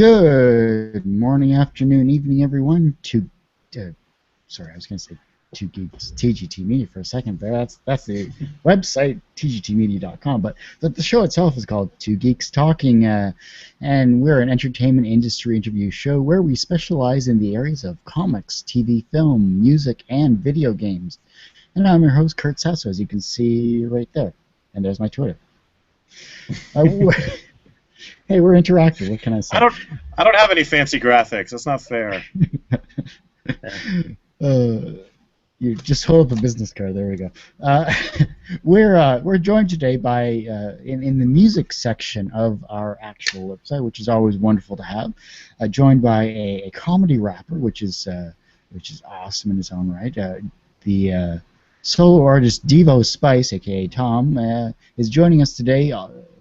Good morning, afternoon, evening, everyone. Sorry, I was going to say Two Geeks TGT Media for a second there. That's the website, tgtmedia.com. But the show itself is called Two Geeks Talking, and we're an entertainment industry interview show where we specialize in the areas of comics, TV, film, music, and video games. And I'm your host, Kurt Sasso, as you can see right there. And there's my Twitter. Hey, we're interactive. What can I say? I don't have any fancy graphics. That's not fair. You just hold up a business card. There we go. We're joined today by in the music section of our actual website, which is always wonderful to have. Joined by a comedy rapper, which is awesome in its own right. The solo artist Devo Spice, aka Tom, is joining us today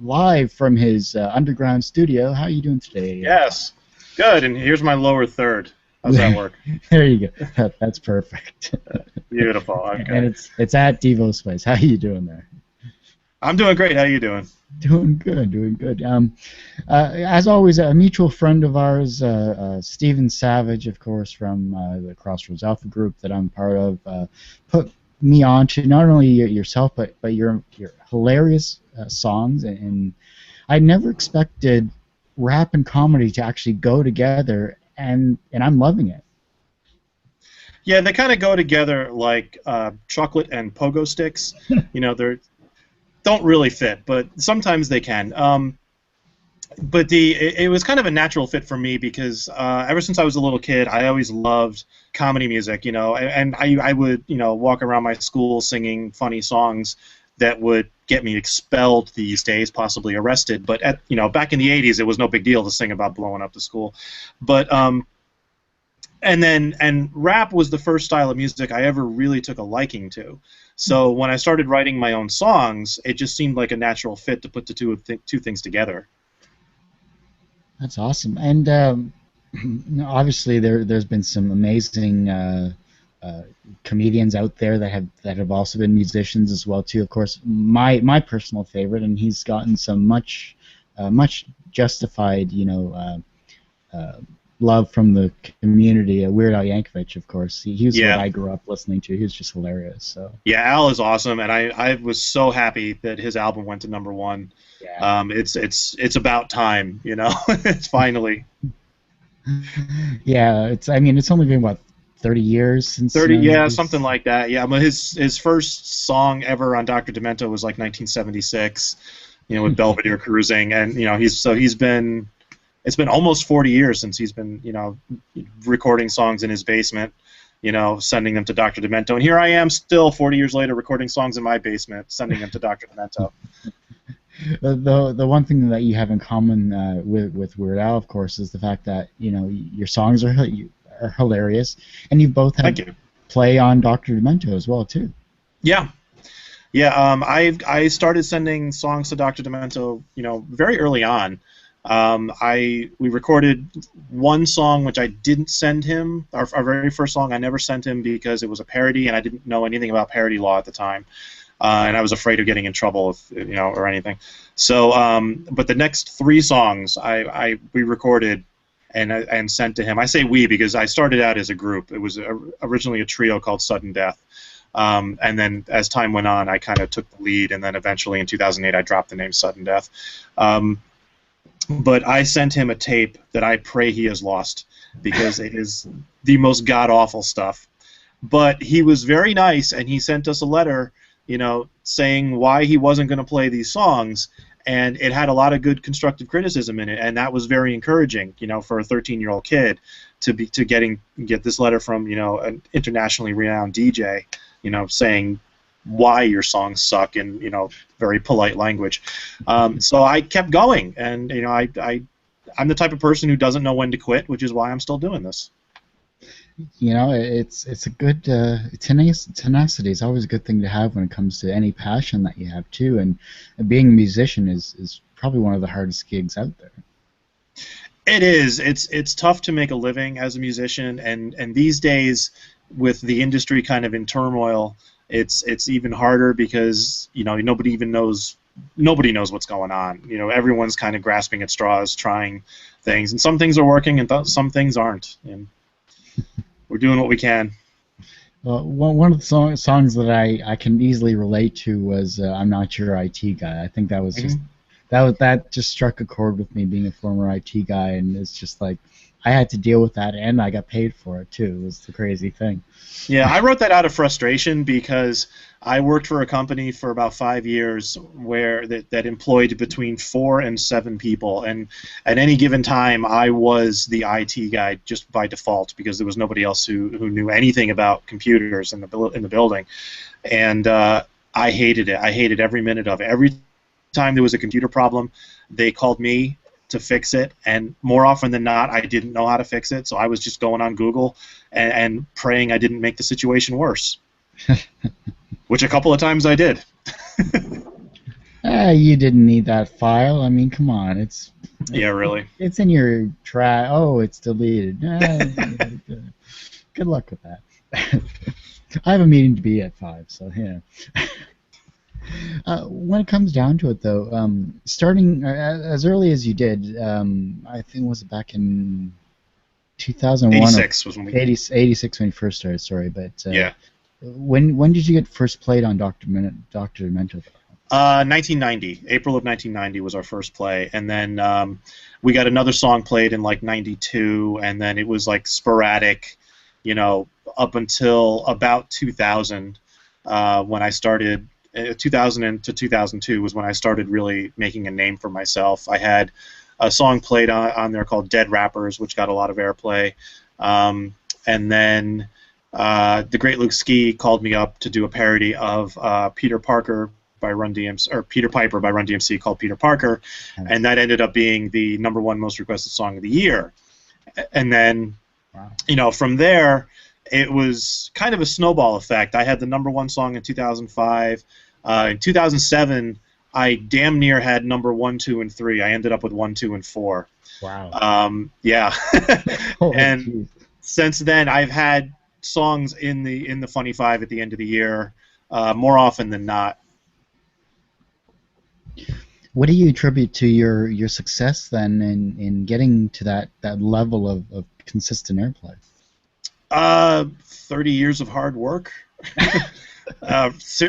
live from his underground studio. How are you doing today? Yes, good. And here's my lower third. How's that work? There you go. That's perfect. Beautiful. Okay. And it's at Devo Spice. How are you doing there? I'm doing great. How are you doing? Doing good. As always, a mutual friend of ours, Steven Savage, of course, from the Crossroads Alpha group that I'm part of, put me on to not only yourself but your hilarious songs, and I never expected rap and comedy to actually go together, and I'm loving it. Yeah, they kind of go together like chocolate and pogo sticks. They don't really fit, but sometimes they can. But it was kind of a natural fit for me because ever since I was a little kid, I always loved comedy music, and I would, walk around my school singing funny songs that would get me expelled these days, possibly arrested. But back in the '80s, it was no big deal to sing about blowing up the school. But and rap was the first style of music I ever really took a liking to. So when I started writing my own songs, it just seemed like a natural fit to put the two things together. That's awesome, and obviously there's been some amazing comedians out there that have also been musicians as well too. Of course, my personal favorite, and he's gotten some much justified love from the community. Weird Al Yankovich, of course. He was what I grew up listening to. He was just hilarious. So yeah, Al is awesome, and I was so happy that his album went to #1. Yeah. It's about time, It's finally. Yeah, it's only been what, 30 years since 30, yeah, something like that. Yeah, but his first song ever on Dr. Demento was like 1976, with Belvedere Cruising, and it's been almost 40 years since he's been recording songs in his basement, sending them to Dr. Demento, and here I am still 40 years later recording songs in my basement, sending them to Dr. Demento. The one thing that you have in common with Weird Al, of course, is the fact that your songs are hilarious, and you both had play on Dr. Demento as well too. Yeah. I started sending songs to Dr. Demento, very early on. We recorded one song which I didn't send him. Our very first song I never sent him because it was a parody, and I didn't know anything about parody law at the time. And I was afraid of getting in trouble, or anything. So, but the next 3 songs we recorded and sent to him. I say we because I started out as a group. It was originally a trio called Sudden Death, and then as time went on, I kind of took the lead, and then eventually in 2008, I dropped the name Sudden Death. But I sent him a tape that I pray he has lost because it is the most god-awful stuff. But he was very nice, and he sent us a letter, saying why he wasn't going to play these songs, and it had a lot of good constructive criticism in it, and that was very encouraging, for a 13-year-old kid to get this letter from, an internationally renowned DJ, saying why your songs suck in very polite language. So I kept going, and I'm the type of person who doesn't know when to quit, which is why I'm still doing this. It's a good tenacity is always a good thing to have when it comes to any passion that you have too, and being a musician is probably one of the hardest gigs out there. It is. It's tough to make a living as a musician, and these days with the industry kind of in turmoil, it's even harder because nobody even knows nobody knows what's going on. You know, everyone's kind of grasping at straws, trying things, and some things are working, and some things aren't. And we're doing what we can. One of the songs that I can easily relate to was "I'm Not Your IT Guy." I think that was just that just struck a chord with me, being a former IT guy, and it's just like I had to deal with that, and I got paid for it too. It was the crazy thing. Yeah, I wrote that out of frustration because I worked for a company for about 5 years where that employed between 4 and 7 people, and at any given time I was the IT guy just by default because there was nobody else who knew anything about computers in the building, and I hated it. I hated every minute of it. Every time there was a computer problem, they called me to fix it, and more often than not, I didn't know how to fix it, so I was just going on Google and praying I didn't make the situation worse, which a couple of times I did. You didn't need that file. I mean, come on, Yeah, really. It's in your trash. Oh, it's deleted. Good luck with that. I have a meeting to be at 5, so yeah. When it comes down to it, though, starting as early as you did, I think was it back in 2001? 86 was when we... 86 when you first started. Sorry, but yeah. When did you get first played on Dr. Demento? 1990. April of 1990 was our first play, and then we got another song played in like 92, and then it was like sporadic, you know, up until about 2000 when I started. 2000 to 2002 was when I started really making a name for myself. I had a song played on there called Dead Rappers, which got a lot of airplay. And then the great Luke Ski called me up to do a parody of Peter Parker by Run-D.M.C, or Peter Piper by Run-D.M.C, called Peter Parker, and that ended up being the #1 most requested song of the year. And then, you know, from there, it was kind of a snowball effect. I had the #1 song in 2005. In 2007, I damn near had #1, 2, and 3. I ended up with 1, 2, and 4. Wow. Yeah. And geez. Since then, I've had songs in the Funny Five at the end of the year, more often than not. What do you attribute to your success then in getting to that level of consistent airplay? 30 years of hard work.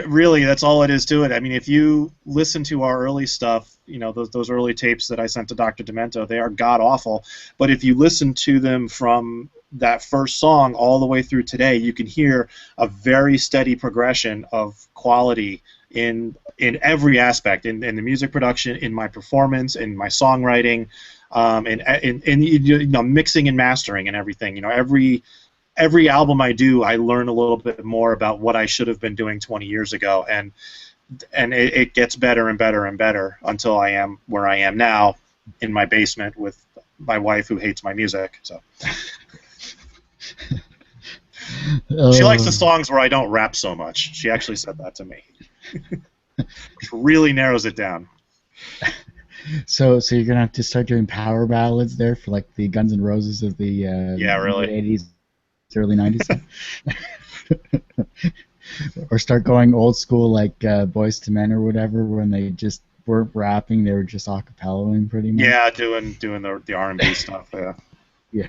Really, that's all it is to it. I mean, if you listen to our early stuff, you know, those early tapes that I sent to Dr. Demento, they are god awful. But if you listen to them from that first song all the way through today, you can hear a very steady progression of quality in every aspect, in the music production, in my performance, in my songwriting, in you know, mixing and mastering and everything. You know, every album I do, I learn a little bit more about what I should have been doing 20 years ago, and it gets better and better and better until I am where I am now, in my basement with my wife who hates my music. So she likes the songs where I don't rap so much. She actually said that to me, which really narrows it down. So you're gonna have to start doing power ballads there for like the Guns N' Roses of the yeah, really. 80s, early 90s, or start going old school like Boyz II Men or whatever, when they just weren't rapping, they were just acapellaing pretty much. Yeah, doing the R&B stuff. Yeah. Yeah.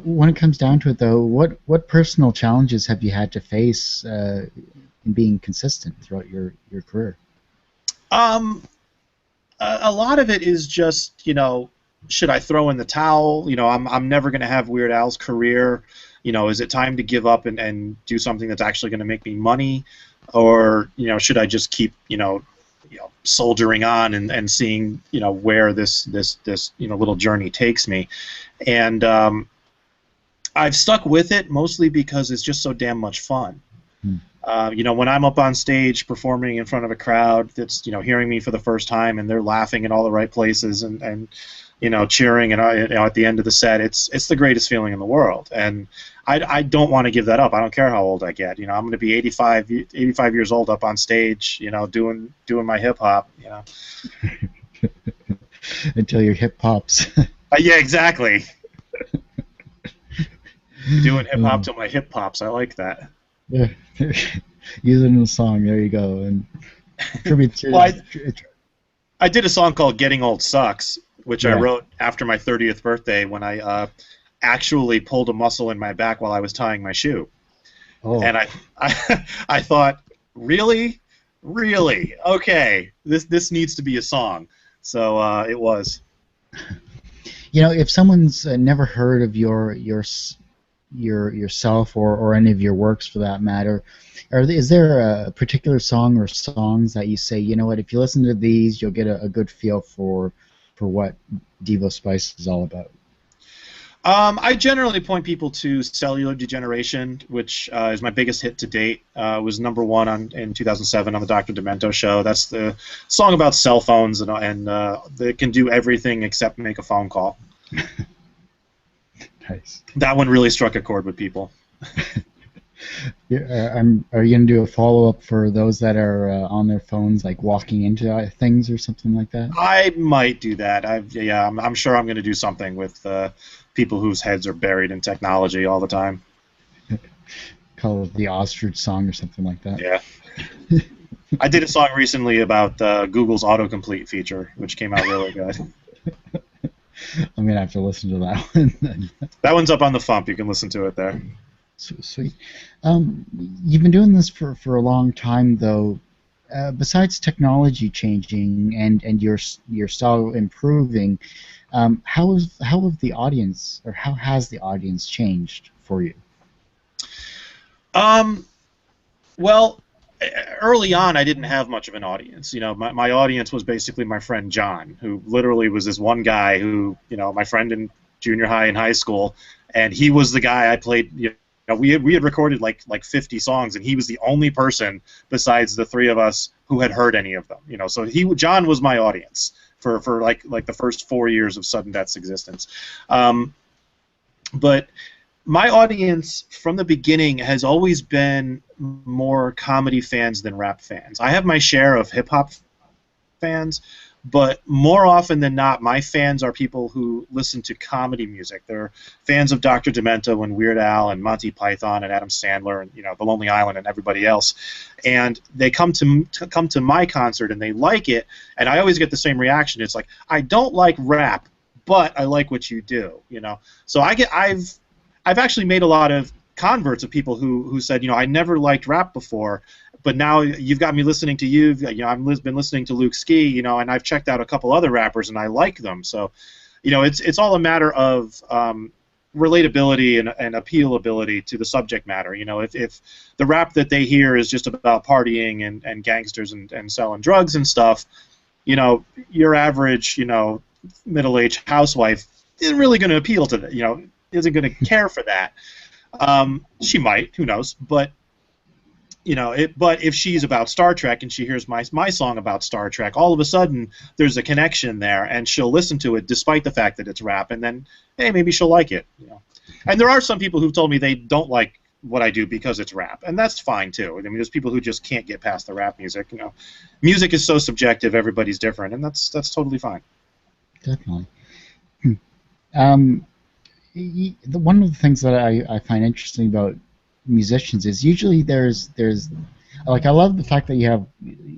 When it comes down to it, though, what personal challenges have you had to face in being consistent throughout your career? A lot of it is just, you know, should I throw in the towel? You know, I'm never going to have Weird Al's career. You know, is it time to give up and do something that's actually going to make me money? Or, you know, should I just keep, you know, soldiering on and seeing, you know, where this you know, little journey takes me? And I've stuck with it mostly because it's just so damn much fun. You know, when I'm up on stage performing in front of a crowd that's, you know, hearing me for the first time, and they're laughing in all the right places and you know, cheering, and you know, at the end of the set, it's the greatest feeling in the world. And I don't want to give that up. I don't care how old I get. You know, I'm going to be 85 years old up on stage, you know, doing my hip hop. You know, until your hip pops. Yeah, exactly. Doing hip hop till my hip pops. I like that. Yeah. Use it in a song. There you go. And tribute to Well, I did a song called "Getting Old Sucks," which I yeah. wrote after my 30th birthday when I actually pulled a muscle in my back while I was tying my shoe. Oh, And I thought, really, really, okay, this needs to be a song. So it was. if someone's never heard of yourself or any of your works for that matter, is there a particular song or songs that you say, you know what, if you listen to these, you'll get a good feel for what Devo Spice is all about? I generally point people to "Cellular Degeneration," which is my biggest hit to date. Was #1 in 2007 on the Dr. Demento Show. That's the song about cell phones and they can do everything except make a phone call. Nice. That one really struck a chord with people. Are you going to do a follow-up for those that are on their phones, like walking into things or something like that? I might do that. I'm sure I'm going to do something with people whose heads are buried in technology all the time. Call it the ostrich song or something like that. Yeah. I did a song recently about Google's autocomplete feature, which came out really good. I'm going to have to listen to that one. That one's up on the Fump. You can listen to it there. Sweet. You've been doing this for a long time, though. Besides technology changing and your style improving, how have the audience, or how has the audience changed for you? Well, early on, I didn't have much of an audience. My audience was basically my friend John, who literally was this one guy who, my friend in junior high and high school, and he was the guy I played. We had recorded like 50 songs, and he was the only person besides the three of us who had heard any of them. So John was my audience for like the first 4 years of Sudden Death's existence. But my audience from the beginning has always been more comedy fans than rap fans. I have my share of hip hop fans, but more often than not, my fans are people who listen to comedy music. They're fans of Dr. Demento and Weird Al and Monty Python and Adam Sandler and The Lonely Island and everybody else, and they come to my concert and they like it, and I always get the same reaction. It's like, I don't like rap, but I like what you do. So I've actually made a lot of converts of people who said, I never liked rap before, but now you've got me listening to you. I've been listening to Luke Ski, and I've checked out a couple other rappers and I like them. So, it's all a matter of relatability and appealability to the subject matter. If the rap that they hear is just about partying and gangsters and selling drugs and stuff, your average, middle-aged housewife isn't really going to appeal to that. Isn't going to care for that. She might, who knows? But but if she's about Star Trek and she hears my song about Star Trek, all of a sudden there's a connection there, and she'll listen to it despite the fact that it's rap, and then hey, maybe she'll like it. And there are some people who've told me they don't like what I do because it's rap, and that's fine too. I mean, there's people who just can't get past the rap music. Music is so subjective; everybody's different, and that's totally fine. Definitely. One of the things that I find interesting about musicians is usually there's like, I love the fact that you have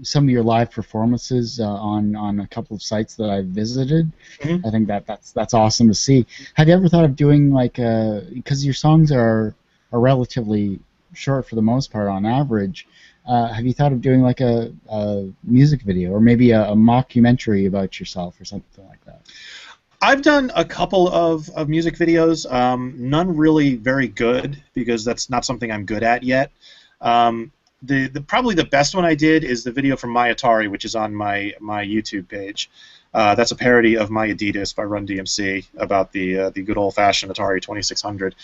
some of your live performances on a couple of sites that I've visited. Mm-hmm. I think that's awesome to see. Have you ever thought of doing because your songs are relatively short for the most part on average, have you thought of doing like a music video or maybe a mockumentary about yourself or something like that? I've done a couple of music videos, none really very good because that's not something I'm good at yet. Probably the best one I did is the video from My Atari, which is on my YouTube page. That's a parody of My Adidas by Run-D.M.C. about the good old-fashioned Atari 2600.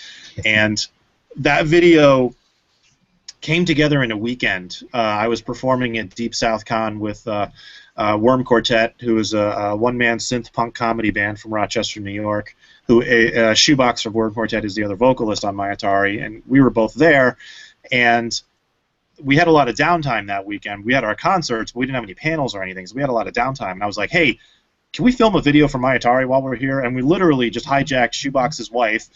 And that video came together in a weekend. I was performing at Deep South Con with Worm Quartet, who is a one-man synth-punk comedy band from Rochester, New York, who Shoebox from Worm Quartet is the other vocalist on My Atari, and we were both there, and we had a lot of downtime that weekend. We had our concerts, but we didn't have any panels or anything, so we had a lot of downtime, and I was like, hey, can we film a video for My Atari while we're here? And we literally just hijacked Shoebox's wife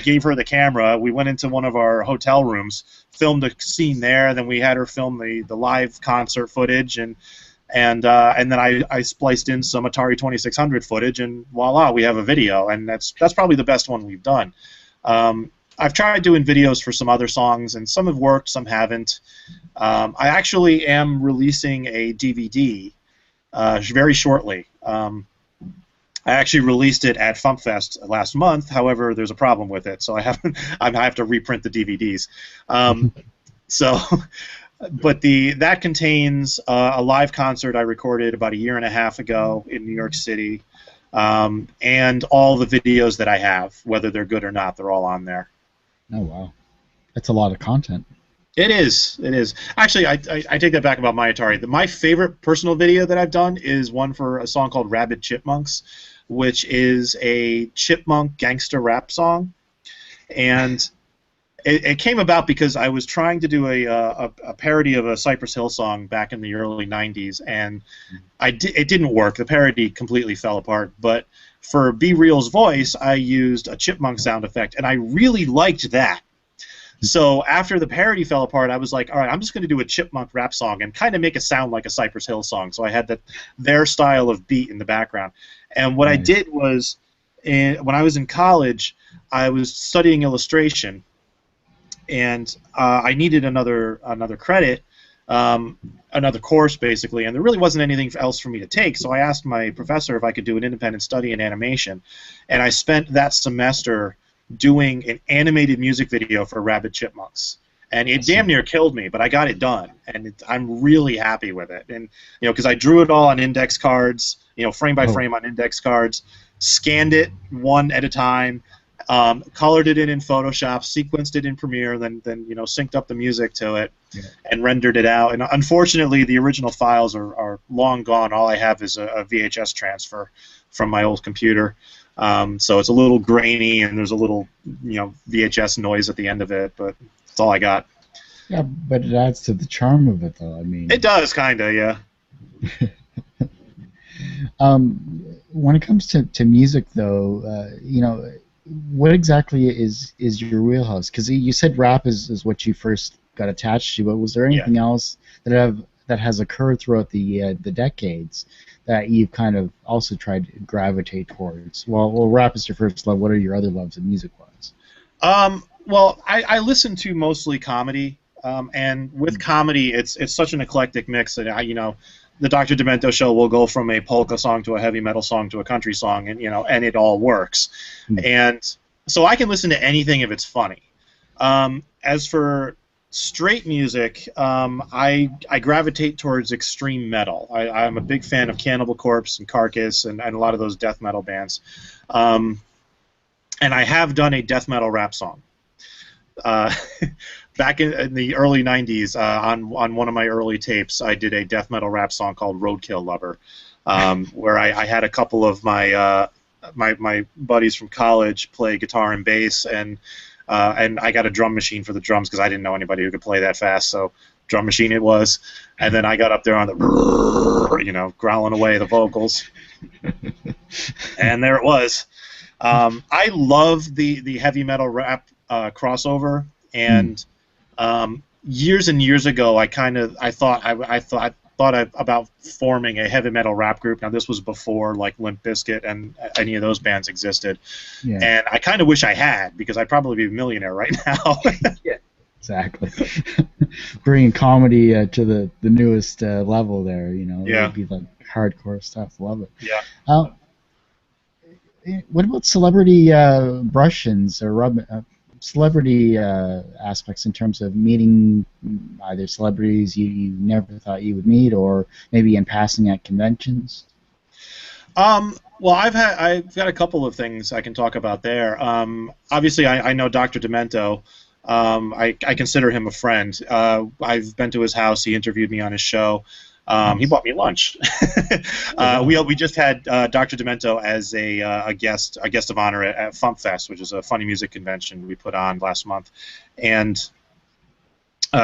gave her the camera. We went into one of our hotel rooms, filmed a scene there. Then we had her film the live concert footage, and then I spliced in some Atari 2600 footage, and voila, we have a video. And that's probably the best one we've done. I've tried doing videos for some other songs, and some have worked, some haven't. I actually am releasing a DVD very shortly. I actually released it at FumpFest last month. However, there's a problem with it, so I have to reprint the DVDs. So, but that contains a live concert I recorded about a year and a half ago in New York City, and all the videos that I have, whether they're good or not, they're all on there. Oh wow, that's a lot of content. It is. It is. Actually, I take that back about my Atari. My favorite personal video that I've done is one for a song called Rabid Chipmunks, which is a chipmunk gangster rap song. And it came about because I was trying to do a parody of a Cypress Hill song back in the early 90s, and it didn't work. The parody completely fell apart. But for Be Real's voice, I used a chipmunk sound effect, and I really liked that. So after the parody fell apart, I was like, all right, I'm just going to do a chipmunk rap song and kind of make it sound like a Cypress Hill song. So I had their style of beat in the background. And what I did was, when I was in college, I was studying illustration, and I needed another credit, another course basically, and there really wasn't anything else for me to take. So I asked my professor if I could do an independent study in animation, and I spent that semester doing an animated music video for Rabid Chipmunks, and it damn near killed me, but I got it done, and I'm really happy with it. And because I drew it all on index cards, frame by frame on index cards, scanned it one at a time, colored it in Photoshop, sequenced it in Premiere, then synced up the music to it, and rendered it out. And unfortunately, the original files are long gone. All I have is a VHS transfer from my old computer. So it's a little grainy, and there's a little, VHS noise at the end of it, but that's all I got. Yeah, but it adds to the charm of it, though. I mean, it does, kind of, yeah. When it comes to music, though, what exactly is your wheelhouse? Because you said rap is what you first got attached to, but was there anything else that has occurred throughout the decades that you've kind of also tried to gravitate towards? Well, rap is your first love. What are your other loves in music-wise? Well, I listen to mostly comedy, and with comedy, it's such an eclectic mix that the Dr. Demento Show will go from a polka song to a heavy metal song to a country song, and and it all works. And so I can listen to anything if it's funny. As for straight music, I gravitate towards extreme metal. I'm a big fan of Cannibal Corpse and Carcass and a lot of those death metal bands. And I have done a death metal rap song. Back in the early 90s, on one of my early tapes, I did a death metal rap song called Roadkill Lover, where I had a couple of my buddies from college play guitar and bass, and I got a drum machine for the drums because I didn't know anybody who could play that fast, so drum machine it was. And then I got up there on the, growling away the vocals, and there it was. I love the heavy metal rap crossover, and years and years ago, I thought about forming a heavy metal rap group. Now this was before like Limp Bizkit and any of those bands existed, and I kind of wish I had, because I'd probably be a millionaire right now. Yeah, exactly. Bringing comedy to the newest level there, it would be like hardcore stuff. Love it. Yeah. What about celebrity brush-ins or celebrity aspects in terms of meeting either celebrities you never thought you would meet, or maybe in passing at conventions? Well, I've got a couple of things I can talk about there. Obviously, I know Dr. Demento. I consider him a friend. I've been to his house. He interviewed me on his show. He bought me lunch. We just had Dr. Demento as a guest of honor at FumpFest, which is a funny music convention we put on last month, and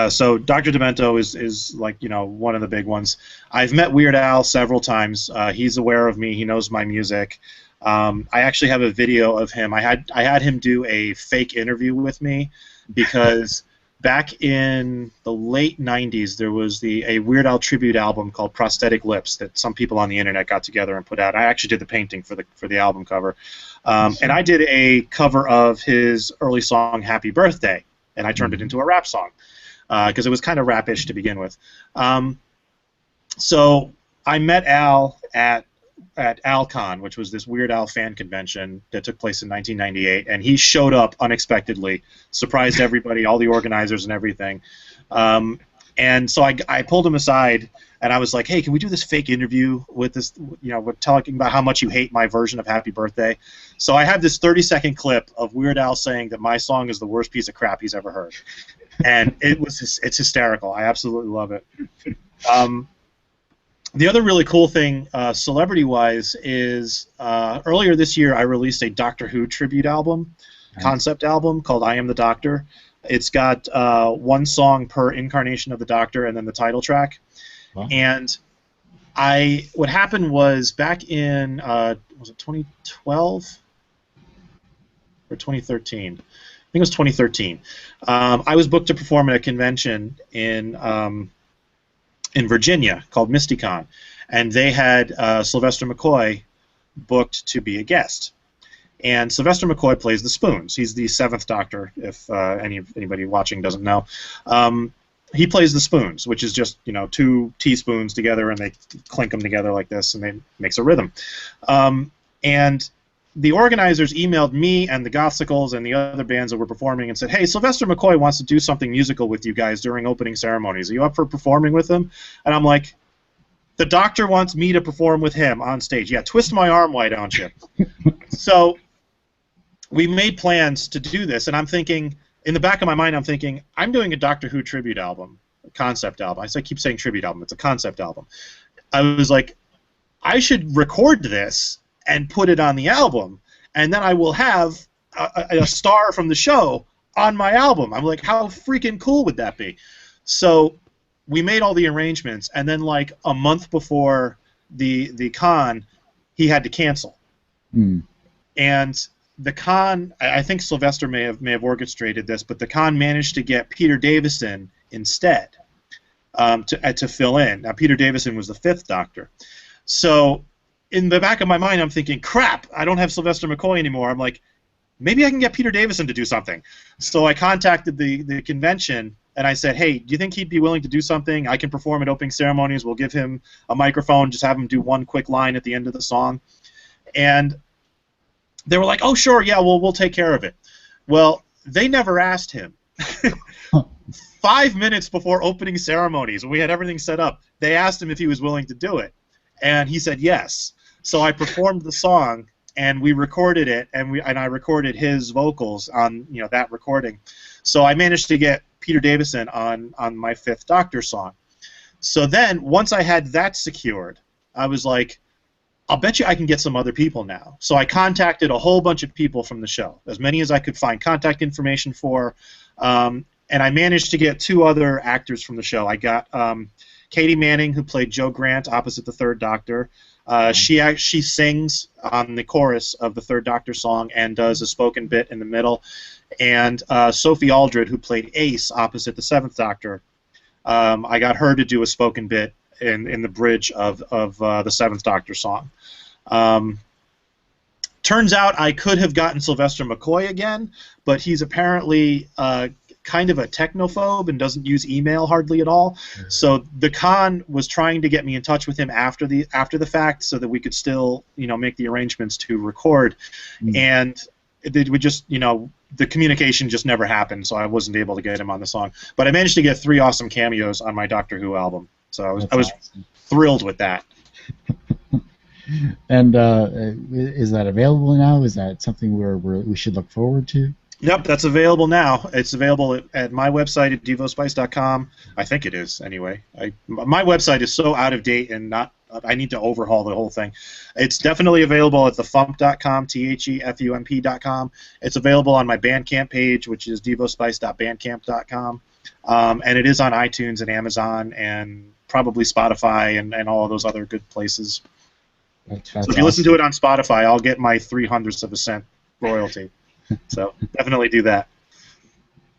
so Dr. Demento is like one of the big ones. I've met Weird Al several times. He's aware of me. He knows my music. I actually have a video of him. I had him do a fake interview with me because back in the late '90s there was a Weird Al tribute album called Prosthetic Lips that some people on the internet got together and put out. I actually did the painting for the album cover, and I did a cover of his early song Happy Birthday, and I turned it into a rap song because it was kind of rap-ish to begin with. So I met Al at AlCon, which was this Weird Al fan convention that took place in 1998, and he showed up unexpectedly, surprised everybody, all the organizers and everything. And so I pulled him aside, and I was like, "Hey, can we do this fake interview with this? We're talking about how much you hate my version of Happy Birthday." So I have this 30-second clip of Weird Al saying that my song is the worst piece of crap he's ever heard, and it's hysterical. I absolutely love it. The other really cool thing, celebrity-wise, is earlier this year I released a Doctor Who tribute album, concept album called I Am the Doctor. It's got one song per incarnation of the Doctor and then the title track. Wow. And what happened was back in, was it 2012 or 2013? I think it was 2013. I was booked to perform at a convention in Virginia called MistyCon, and they had Sylvester McCoy booked to be a guest. And Sylvester McCoy plays the Spoons. He's the seventh Doctor, if anybody watching doesn't know. He plays the Spoons, which is just 2 teaspoons together, and they clink them together like this, and it makes a rhythm. And the organizers emailed me and the Gothsicles and the other bands that were performing and said, "Hey, Sylvester McCoy wants to do something musical with you guys during opening ceremonies. Are you up for performing with him?" And I'm like, "The Doctor wants me to perform with him on stage. Yeah, twist my arm, why don't you?" So we made plans to do this, and I'm thinking, in the back of my mind, I'm thinking, I'm doing a Doctor Who tribute album, a concept album. I keep saying tribute album. It's a concept album. I was like, I should record this and put it on the album, and then I will have a star from the show on my album. I'm like, how freaking cool would that be? So we made all the arrangements, and then like a month before the con, he had to cancel. And the con, I think Sylvester may have orchestrated this, but the con managed to get Peter Davison instead to fill in. Now Peter Davison was the 5th Doctor, so in the back of my mind, I'm thinking, crap, I don't have Sylvester McCoy anymore. I'm like, maybe I can get Peter Davison to do something. So I contacted the convention, and I said, hey, do you think he'd be willing to do something? I can perform at opening ceremonies. We'll give him a microphone, just have him do one quick line at the end of the song. And they were like, oh, sure, yeah, we'll take care of it. Well, they never asked him. 5 minutes before opening ceremonies, when we had everything set up, they asked him if he was willing to do it. And he said yes. So I performed the song, and we recorded it, and I recorded his vocals on that recording. So I managed to get Peter Davison on my 5th Doctor song. So then, once I had that secured, I was like, I'll bet you I can get some other people now. So I contacted a whole bunch of people from the show, as many as I could find contact information for, and I managed to get 2 other actors from the show. I got Katie Manning, who played Jo Grant opposite the 3rd Doctor. She sings on the chorus of the 3rd Doctor song and does a spoken bit in the middle. And Sophie Aldred, who played Ace opposite the 7th Doctor, I got her to do a spoken bit in the bridge of the 7th Doctor song. Turns out I could have gotten Sylvester McCoy again, but he's apparently kind of a technophobe and doesn't use email hardly at all. So the con was trying to get me in touch with him after the fact so that we could still make the arrangements to record. And it would just the communication just never happened, so I wasn't able to get him on the song. But I managed to get 3 awesome cameos on my Doctor Who album, so I was awesome. Thrilled with that. And is that available now? Is that something we should look forward to? Yep, that's available now. It's available at my website at devospice.com. I think it is, anyway. My website is so out of date and I need to overhaul the whole thing. It's definitely available at thefump.com, thefump.com. It's available on my Bandcamp page, which is devospice.bandcamp.com. And it is on iTunes and Amazon and probably Spotify and all of those other good places. So That's if you listen to awesome. it on Spotify, I'll get my 300ths of a cent royalty. So definitely do that.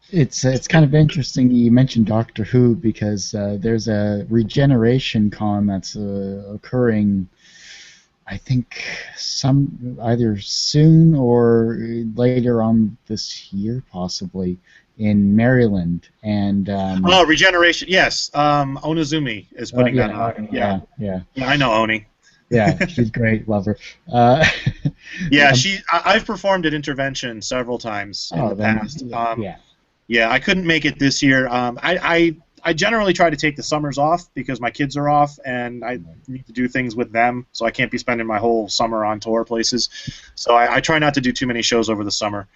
It's kind of interesting you mentioned Doctor Who because there's a regeneration con that's occurring, I think, some either soon or later on this year, possibly in Maryland. And Oh, Regeneration. Yes. Onizumi is putting that yeah, on. Yeah. yeah, yeah, Yeah, I know Oni. yeah. She's great, love her. Uh, Yeah, um, I've performed at Intervention several times in oh, the then past. yeah, yeah. Yeah, I couldn't make it this year. I generally try to take the summers off because my kids are off and I need to do things with them, so I can't be spending my whole summer on tour places. So I try not to do too many shows over the summer.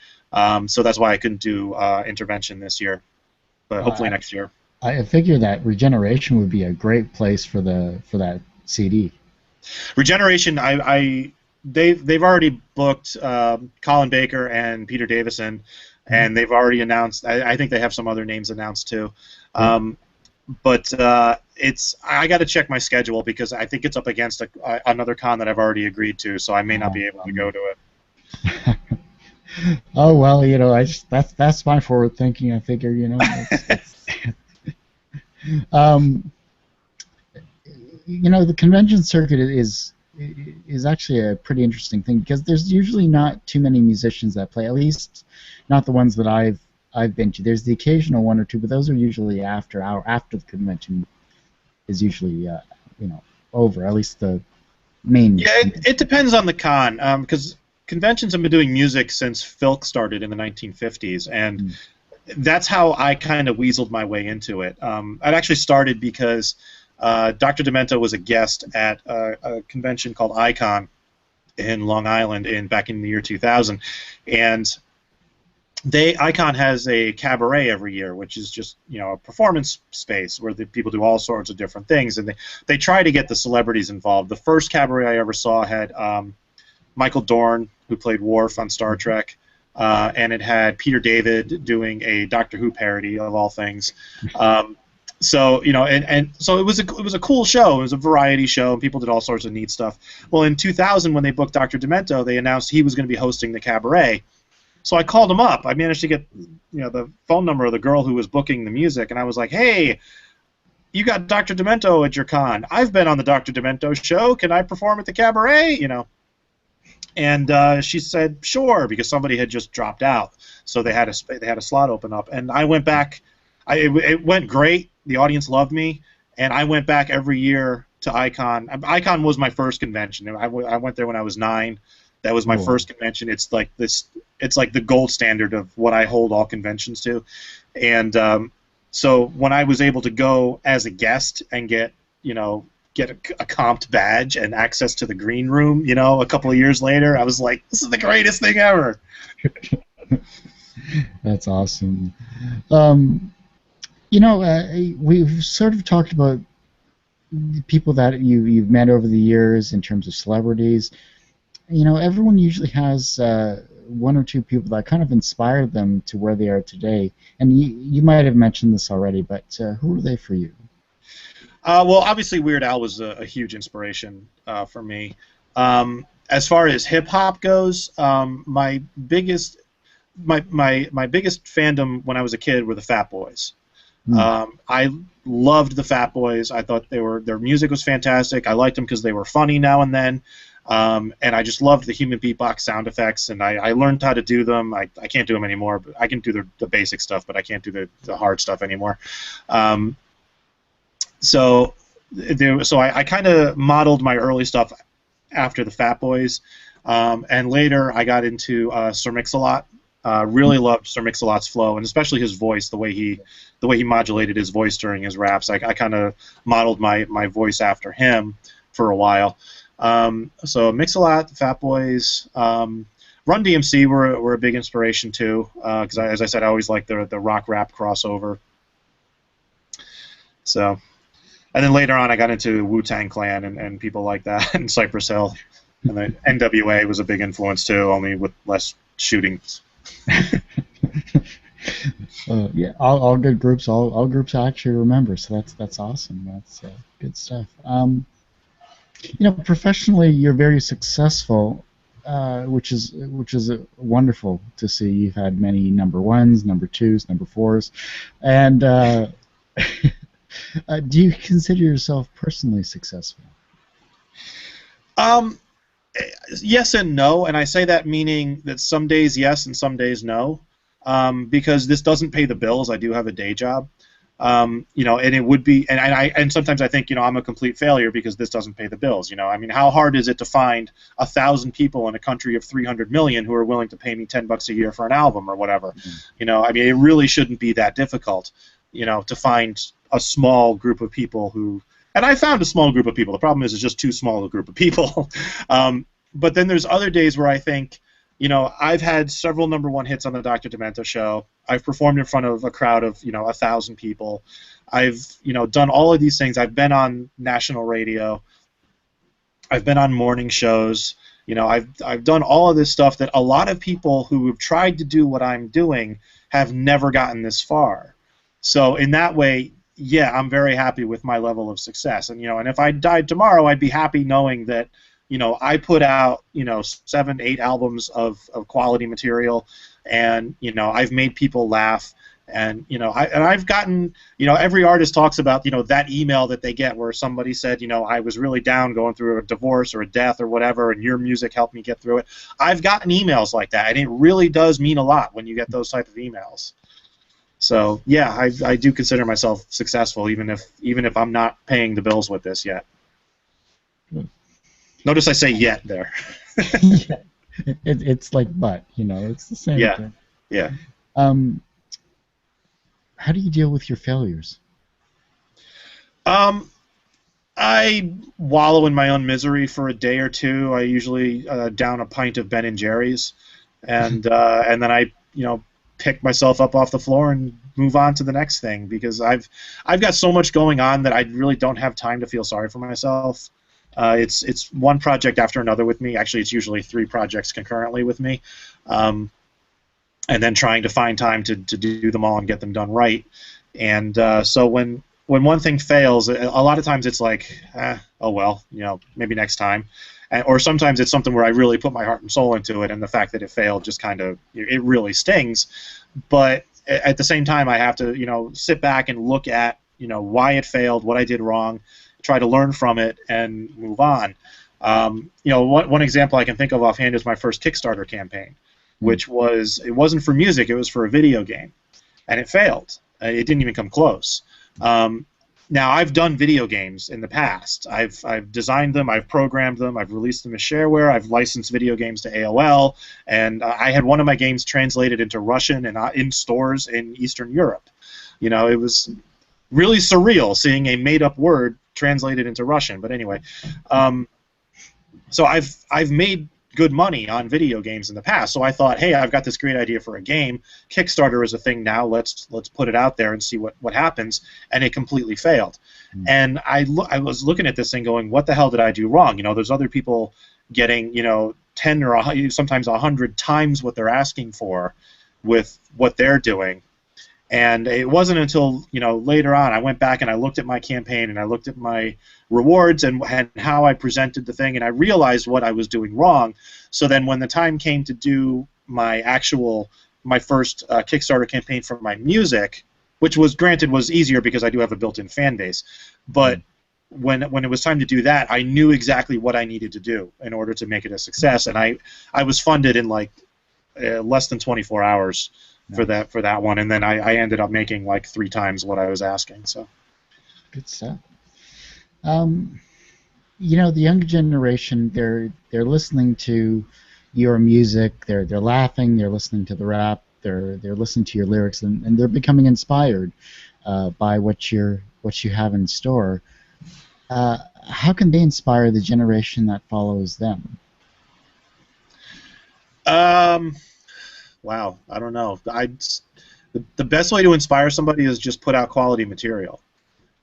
So that's why I couldn't do Intervention this year, but hopefully I, next year. I figure that regeneration would be a great place for the for that CD. Regeneration, they've already booked Colin Baker and Peter Davison, Mhm. and they've already announced. I think they have some other names announced too. Yeah. But it's I got to check my schedule because I think it's up against another con that I've already agreed to, so I may not Oh, be able to go to it. oh well, I just that's my forward thinking. I figure, it's um, the convention circuit is actually a pretty interesting thing because there's usually not too many musicians that play, at least not the ones that I've been to. There's the occasional one or two, but those are usually after the convention is usually over. At least the main Yeah, it convention. depends on the con because conventions have been doing music since Filk started in the 1950s, and Mm. that's how I kind of weaseled my way into it. It actually started because Dr. Demento was a guest at a convention called Icon in Long Island back in the year 2000, and Icon has a cabaret every year, which is just a performance space where the people do all sorts of different things, and they try to get the celebrities involved. The first cabaret I ever saw had Michael Dorn, who played Worf on Star Trek, and it had Peter David doing a Doctor Who parody of all things. So and so it was a cool show. It was a variety show, and people did all sorts of neat stuff. Well, in 2000, when they booked Dr. Demento, they announced he was going to be hosting the cabaret. So I called him up. I managed to get the phone number of the girl who was booking the music, and I was like, "Hey, you got Dr. Demento at your con. I've been on the Dr. Demento show. Can I perform at the cabaret?" And she said sure because somebody had just dropped out, so they had a slot open up, and I went back. It went great. The audience loved me, and I went back every year to Icon. Icon was my first convention. I went there when I was 9. That was my Oh, first convention. It's like this. It's like the gold standard of what I hold all conventions to, and so when I was able to go as a guest and get a comped badge and access to the green room, a couple of years later, I was like, this is the greatest thing ever. that's awesome. We've sort of talked about people that you've met over the years in terms of celebrities. Everyone usually has one or two people that kind of inspired them to where they are today. And you might have mentioned this already, but who are they for you? Well, obviously, Weird Al was a huge inspiration for me. As far as hip hop goes, my biggest fandom when I was a kid were the Fat Boys. Hmm. I loved the Fat Boys. I thought their music was fantastic. I liked them because they were funny now and then, and I just loved the human beatbox sound effects. And I learned how to do them. I can't do them anymore, but I can do the basic stuff, but I can't do the hard stuff anymore. Um, so I kind of modeled my early stuff after the Fat Boys, and later I got into Sir Mix-a-Lot. Really loved Sir Mix-a-Lot's flow, and especially his voice, the way he modulated his voice during his raps. I kind of modeled my voice after him for a while. So Mix-a-Lot, the Fat Boys, Run-D.M.C. were a big inspiration too, because as I said, I always liked the rock rap crossover. So. And then later on, I got into Wu-Tang Clan and people like that, and Cypress Hill, and then NWA was a big influence too, only with less shootings. Yeah, all good groups, all groups I actually remember. So that's awesome. That's good stuff. Professionally, you're very successful, which is wonderful to see. You've had many number ones, number twos, number fours, and do you consider yourself personally successful? Um, yes and no, and I say that meaning that some days yes and some days no, because this doesn't pay the bills. I do have a day job, and it would be, and sometimes I think, I'm a complete failure because this doesn't pay the bills. I mean, how hard is it to find 1,000 people in a country of 300 million who are willing to pay me $10 a year for an album or whatever? I mean, it really shouldn't be that difficult, to find a small group of people who. And I found a small group of people. The problem is it's just too small a group of people. But then there's other days where I think, I've had several number one hits on the Dr. Demento Show. I've performed in front of a crowd of, 1,000 people. I've, done all of these things. I've been on national radio. I've been on morning shows. I've done all of this stuff that a lot of people who have tried to do what I'm doing have never gotten this far. So in that way, yeah, I'm very happy with my level of success. And if I died tomorrow, I'd be happy knowing that, I put out, 7, 8 albums of quality material, and, I've made people laugh. And, I've gotten, every artist talks about, that email that they get where somebody said, I was really down going through a divorce or a death or whatever, and your music helped me get through it. I've gotten emails like that, and it really does mean a lot when you get those type of emails. So yeah, I do consider myself successful, even if I'm not paying the bills with this yet. Notice I say yet there. Yeah. It's like but, it's the same Yeah, thing. yeah. How do you deal with your failures? I wallow in my own misery for a day or two. I usually down a pint of Ben and Jerry's, and then I pick myself up off the floor and move on to the next thing, because I've got so much going on that I really don't have time to feel sorry for myself. It's one project after another with me. Actually, it's usually 3 projects concurrently with me, and then trying to find time to do them all and get them done right. And so when one thing fails, a lot of times it's like, oh well, maybe next time. Or sometimes it's something where I really put my heart and soul into it, and the fact that it failed just kind of, it really stings. But at the same time, I have to, sit back and look at, why it failed, what I did wrong, try to learn from it, and move on. One example I can think of offhand is my first Kickstarter campaign, which it wasn't for music, it was for a video game, and it failed. It didn't even come close. Now, I've done video games in the past. I've designed them, I've programmed them, I've released them as shareware, I've licensed video games to AOL, and I had one of my games translated into Russian and in stores in Eastern Europe. It was really surreal seeing a made-up word translated into Russian. But anyway, so I've made good money on video games in the past. So I thought, hey, I've got this great idea for a game. Kickstarter is a thing now. Let's put it out there and see what happens. And it completely failed. And I was looking at this thing going, what the hell did I do wrong? There's other people getting 10 or sometimes 100 times what they're asking for with what they're doing. And it wasn't until later on I went back and I looked at my campaign and I looked at my rewards and how I presented the thing, and I realized what I was doing wrong. So then when the time came to do my first Kickstarter campaign for my music, which was easier because I do have a built-in fan base, but when it was time to do that, I knew exactly what I needed to do in order to make it a success, and I was funded in like less than 24 hours for that one, and then I ended up making like 3 times what I was asking. So good stuff. The younger generation, they're listening to your music, they're laughing, they're listening to the rap, they're listening to your lyrics, and they're becoming inspired by what you have in store. How can they inspire the generation that follows them? Wow, I don't know. The best way to inspire somebody is just put out quality material.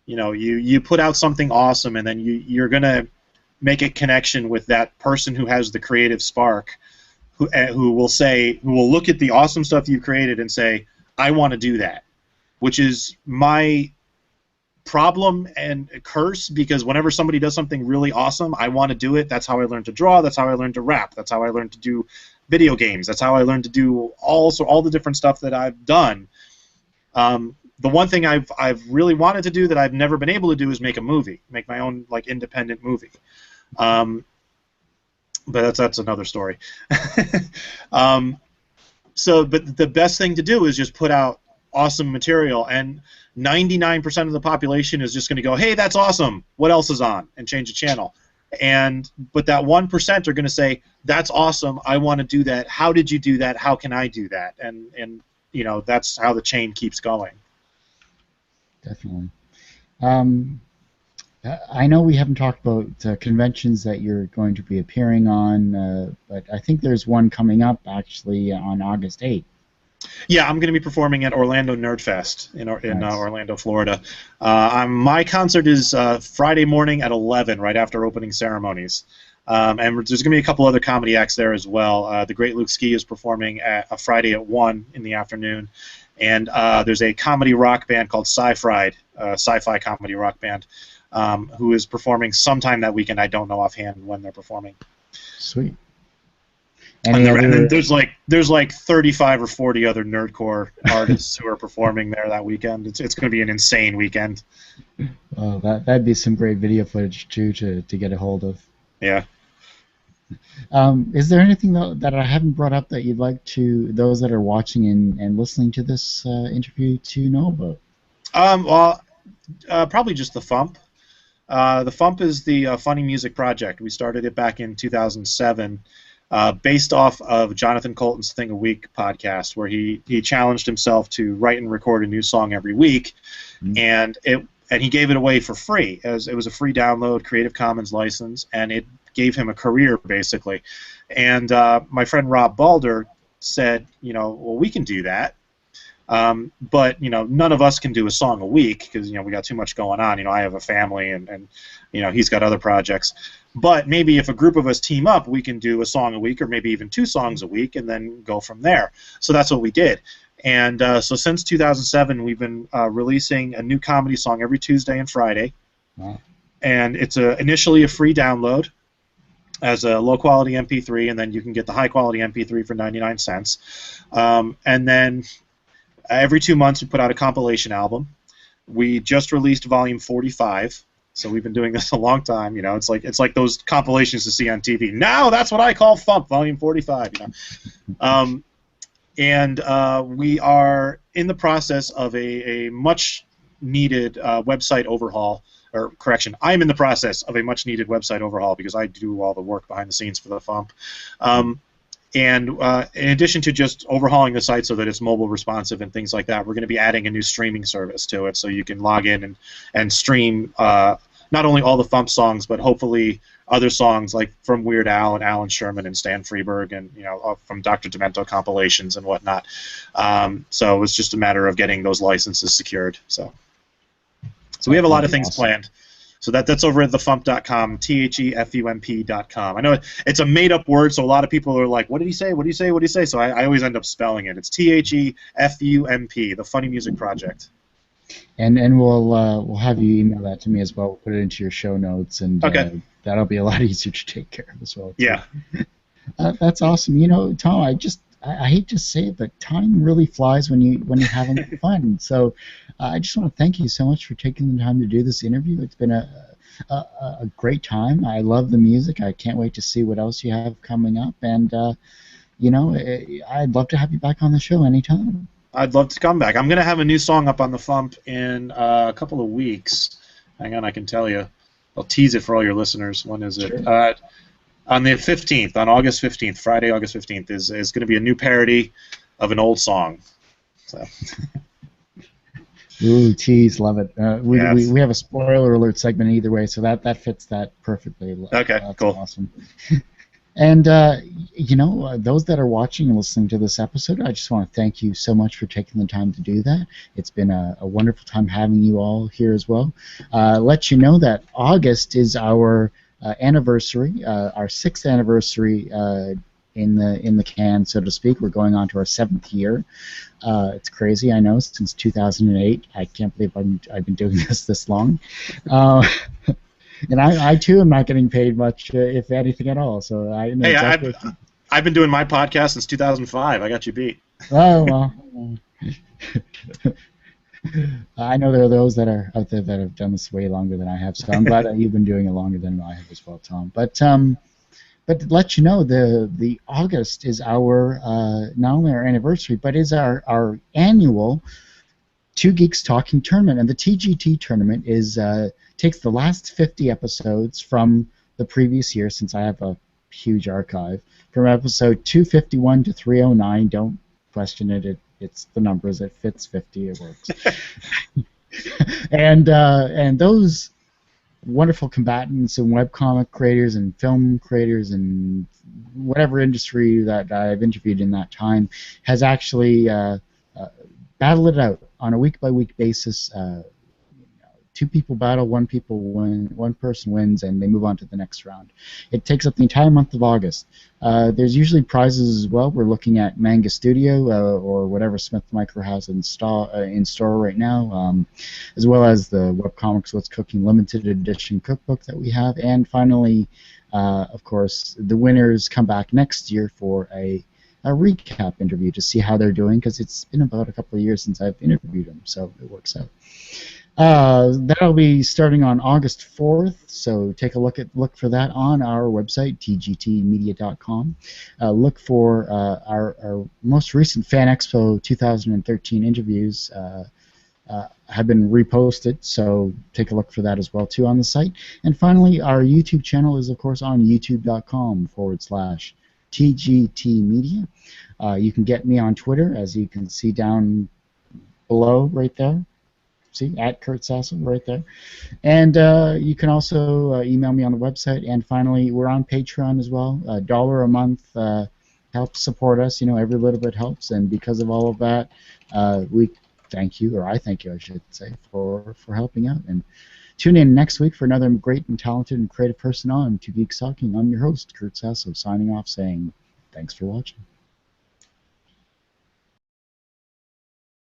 You put out something awesome, and then you're gonna make a connection with that person who has the creative spark, who will look at the awesome stuff you've created and say, I want to do that, which is my problem and a curse, because whenever somebody does something really awesome, I want to do it. That's how I learned to draw. That's how I learned to rap. That's how I learned to do video games. That's how I learned to do all the different stuff that I've done. The one thing I've really wanted to do that I've never been able to do is make a movie, make my own like independent movie. But that's another story. But the best thing to do is just put out awesome material, and 99% of the population is just going to go, hey, that's awesome, what else is on, and change the channel. But that 1% are going to say, that's awesome, I want to do that, how did you do that, how can I do that? And you know, that's how the chain keeps going. Definitely. I know we haven't talked about conventions that you're going to be appearing on, but I think there's one coming up actually on August 8th. Yeah, I'm going to be performing at Orlando Nerdfest in Nice. Orlando, Florida. My concert is Friday morning at 11, right after opening ceremonies. And there's going to be a couple other comedy acts there as well. The Great Luke Ski is performing at a Friday at 1 in the afternoon. And there's a comedy rock band called Sci-Fi comedy rock band, who is performing sometime that weekend. I don't know offhand when they're performing. Sweet. And then there's like 35 or 40 other nerdcore artists who are performing there that weekend. It's going to be an insane weekend. Oh, that'd be some great video footage too to get a hold of. Yeah. Is there anything that I haven't brought up that you'd like to those that are watching and listening to this interview to know about? Probably just the Fump. The Fump is the Funny Music Project. We started it back in 2007. Based off of Jonathan Colton's Thing a Week podcast, where he challenged himself to write and record a new song every week, and he gave it away for free, as it was a free download, Creative Commons license, and it gave him a career basically. And my friend Rob Balder said, well, we can do that, but none of us can do a song a week because we got too much going on. I have a family, and he's got other projects. But maybe if a group of us team up, we can do a song a week, or maybe even 2 songs a week, and then go from there. So that's what we did. And so since 2007, we've been releasing a new comedy song every Tuesday and Friday. Wow. And it's initially a free download as a low-quality MP3, and then you can get the high-quality MP3 for 99 cents. And then every 2 months, we put out a compilation album. We just released Volume 45. So we've been doing this a long time, It's like those compilations to see on TV. Now that's what I call Fump, Volume 45. And we are in the process of a much-needed website overhaul. Or correction, I'm in the process of a much-needed website overhaul because I do all the work behind the scenes for the Fump. And in addition to just overhauling the site so that it's mobile responsive and things like that, we're going to be adding a new streaming service to it, so you can log in and stream not only all the Fump songs, but hopefully other songs like from Weird Al and Alan Sherman and Stan Freberg, and from Dr. Demento compilations and whatnot. So it's just a matter of getting those licenses secured. So we have a lot of things planned. So that's over at thefump.com, THEFUMP.com. I know it's a made-up word, so a lot of people are like, what did he say? What did he say? What did he say? So I always end up spelling it. It's THEFUMP, the Funny Music Project. And we'll have you email that to me as well. We'll put it into your show notes, and okay. That'll be a lot easier to take care of as well, too. Yeah. That's awesome. Tom, I hate to say it, but time really flies when you're having fun. So I just want to thank you so much for taking the time to do this interview. It's been a great time. I love the music. I can't wait to see what else you have coming up. And, I'd love to have you back on the show anytime. I'd love to come back. I'm going to have a new song up on the Fump in a couple of weeks. Hang on, I can tell you. I'll tease it for all your listeners. When is it? Sure. On the 15th, on August 15th, Friday, August 15th, is going to be a new parody of an old song. So. Ooh, tease, love it. Yes. We have a spoiler alert segment either way, so that fits that perfectly. Okay, That's cool. Awesome. And, those that are watching and listening to this episode, I just want to thank you so much for taking the time to do that. It's been a wonderful time having you all here as well. Let you know that August is our anniversary, our 6th anniversary in the can, so to speak. We're going on to our 7th year. It's crazy, I know, since 2008. I can't believe I've been doing this long. Uh, and I too am not getting paid much, if anything at all. So I know Hey, exactly. I've been doing my podcast since 2005. I got you beat. Well, I know there are those that are out there that have done this way longer than I have. So I'm glad that you've been doing it longer than I have as well, Tom. But to let you know, the August is our not only our anniversary, but is our annual Two Geeks Talking tournament. And the TGT tournament is takes the last 50 episodes from the previous year, since I have a huge archive, from episode 251 to 309. Don't question it. It's the numbers. It fits 50. It works. And those wonderful combatants and webcomic creators and film creators and whatever industry that I've interviewed in that time has actually battled it out on a week-by-week basis. Two people battle, one person wins, and they move on to the next round. It takes up the entire month of August. There's usually prizes as well. We're looking at Manga Studio or whatever Smith Micro has in store right now, as well as the Webcomics What's Cooking limited edition cookbook that we have, and finally, of course, the winners come back next year for a recap interview to see how they're doing, because it's been about a couple of years since I've interviewed them, so it works out. That'll be starting on August 4th, so take a look for that on our website, tgtmedia.com. Look for our most recent Fan Expo 2013 interviews have been reposted, so take a look for that as well too on the site. And finally, our YouTube channel is of course on youtube.com/tgtmedia. You can get me on Twitter, as you can see down below right there. See, at Kurt Sasso, right there. And you can also email me on the website. And finally, we're on Patreon as well. $1 a month helps support us. Every little bit helps. And because of all of that, we thank you, or I thank you, I should say, for helping out. And tune in next week for another great and talented and creative person on Two Geeks Talking. I'm your host, Kurt Sasso, signing off saying thanks for watching.